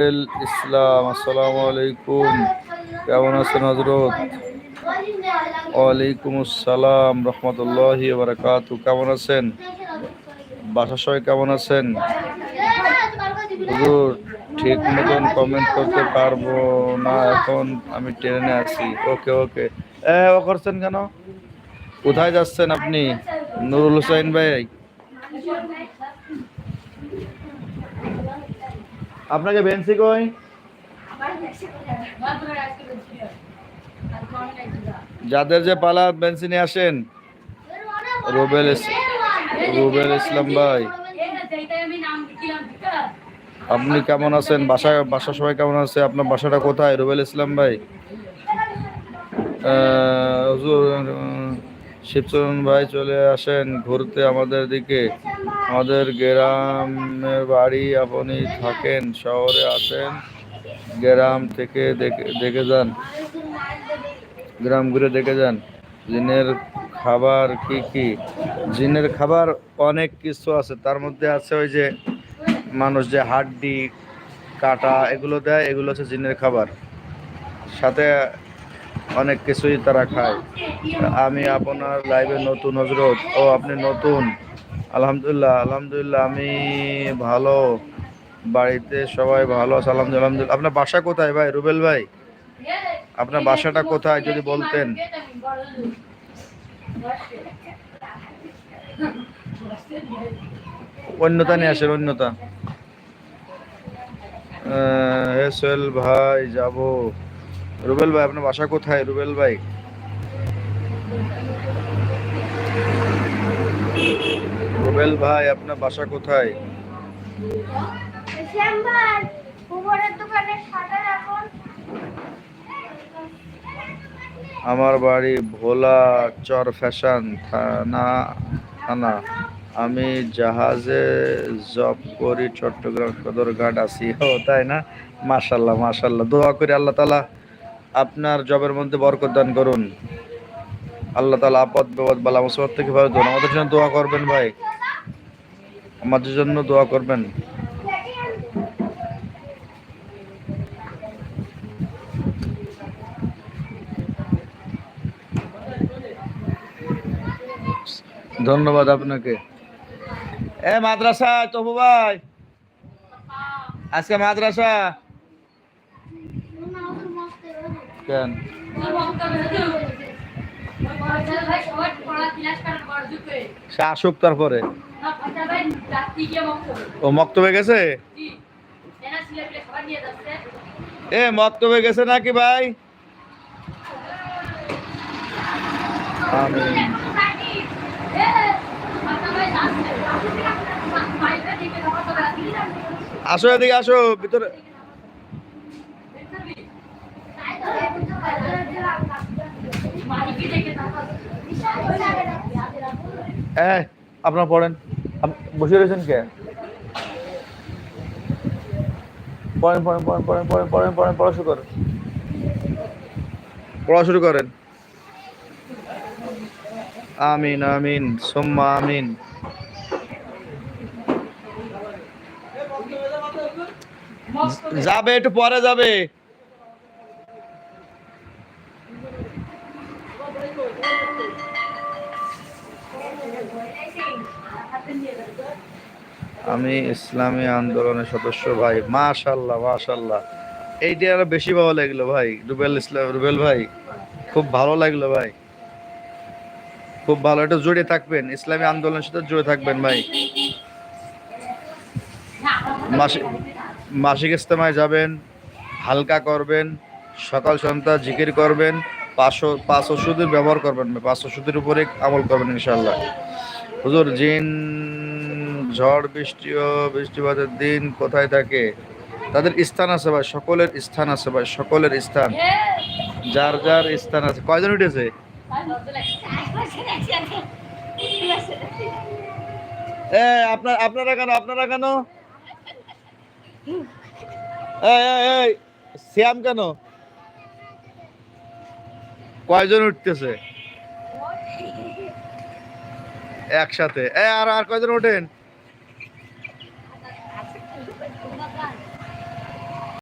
ইসলাম, আসসালামু আলাইকুম। কেমন আছেন হজরত? ওয়ালাইকুম আসসালাম রহমতুল্লাহি ওয়া বারাকাতুহু। কেমন আছেন? বাসার সবাই কেমন আছেন? হুজুর, ঠিক মতন কমেন্ট করতে পারবো না এখন, আমি ট্রেনে আছি। ওকে ওকে। ও করছেন কেন? কোথায় যাচ্ছেন আপনি? নুরুল হুসাইন ভাই, আপনাকে বেঞ্চি কই? যাদের যে পালা বেঞ্চি নিয়ে আসেন। রুবেল ইসলাম ভাই, আপনি কেমন আছেন? বাসা সবাই কেমন আছে? আপনার বাসাটা কোথায় রুবেল ইসলাম ভাই? হুজুর, শিবচরণ ভাই চলে আসেন ঘুরতে আমাদের দিকে। আমাদের গ্রামের বাড়ি, আপনি থাকেন শহরে, আসেন গ্রাম থেকে দেখে যান, গ্রাম ঘুরে দেখে যান। জিনের খাবার কি কি? জিনের খাবার অনেক কিছু আছে, তার মধ্যে আছে ওই যে মানুষ যে হাড্ডি কাটা এগুলো দেয়, এগুলো হচ্ছে জিনের খাবার। সাথে অনেক কিছুই তারা খায়। আমি আপনার লাইভে নতুন হজরত। ও, আপনি নতুন? আলহামদুলিল্লাহ আলহামদুলিল্লাহ, আমি ভালো। বাড়িতে সবাই ভালো আছে আলহামদুলিল্লাহ আলহামদুলিল্লাহ। আপনার বাসা কোথায় ভাই রুবেল ভাই? আপনার বাসাটা কোথায় যদি বলতেন? অন্যতা নিয়ে আসেন, অন্যতা। হে সোহেল ভাই, যাব। রুবেল ভাই, আপনার বাসা কোথায় রুবেল ভাই? রুবেল ভাই, আপনার বাসা কোথায়? আমার বাড়ি ভোলা চর ফ্যাশন থানা। আমি জাহাজে জব করি, চট্টগ্রাম সদরঘাট আছি। ও তাই না? মাশাল্লাহ মাশাল্লাহ, দোয়া করি আল্লাহ তাআলা আপনার জবের মধ্যে বরকত দান করুন। আল্লাহ তাআলা আপদ বিপদ বালা মুসিবত থেকে ভালো করুন। আমাদের জন্য দোয়া করবেন ভাই, আমাদের জন্য দোয়া করবেন। ধন্যবাদ আপনাকে। মাদ্রাসা তবু ভাই, আজকে মাদ্রাসা কেন? সে আসুক তারপরে। ও মক্তবে গেছে? মক্তবে গেছে নাকি ভাই? আসো এদিকে, আসো ভিতরে। আপনার পড়েন, বসে রয়েছেন কে? পড়েন পড়েন পড়েন পড়েন পড়েন পড়েন পড়েন, পড়া শুরু করেন, পড়া শুরু করেন। আমিন আমিন সুম্মা আমিন। যাবে, একটু পরে যাবে। আমি ইসলামী আন্দোলনের সদস্য ভাই। মাশাল্লাহ মাশাল্লাহ, এইটা আরো বেশি ভালো লাগলো ভাই। রুবেল ভাই, খুব ভালো লাগলো ভাই, খুব ভালো। এটা জুড়ে থাকবেন, ইসলামী আন্দোলনের সাথে জুড়ে থাকবেন ভাই। মাসিক ইজতেমায় যাবেন, হালকা করবেন, সকাল সন্ধ্যা জিকির করবেন, পাঁচ ওষুধের ব্যবহার করবেন, 5 ওষুধের উপরে আমল করবেন ইনশাল্লাহ। হুজুর, জিন ঝড় বৃষ্টি ও বৃষ্টিপাতের দিন কোথায় থাকে? তাদের স্থান আছে ভাই, সকলের স্থান আছে ভাই, সকলের স্থান, যার যার স্থান আছে। কয়জন উঠেছে? আপনারা কেন, আপনারা কেন? শ্যাম কেন? কয়জন উঠতেছে একসাথে? আর কয়জন ওঠেন?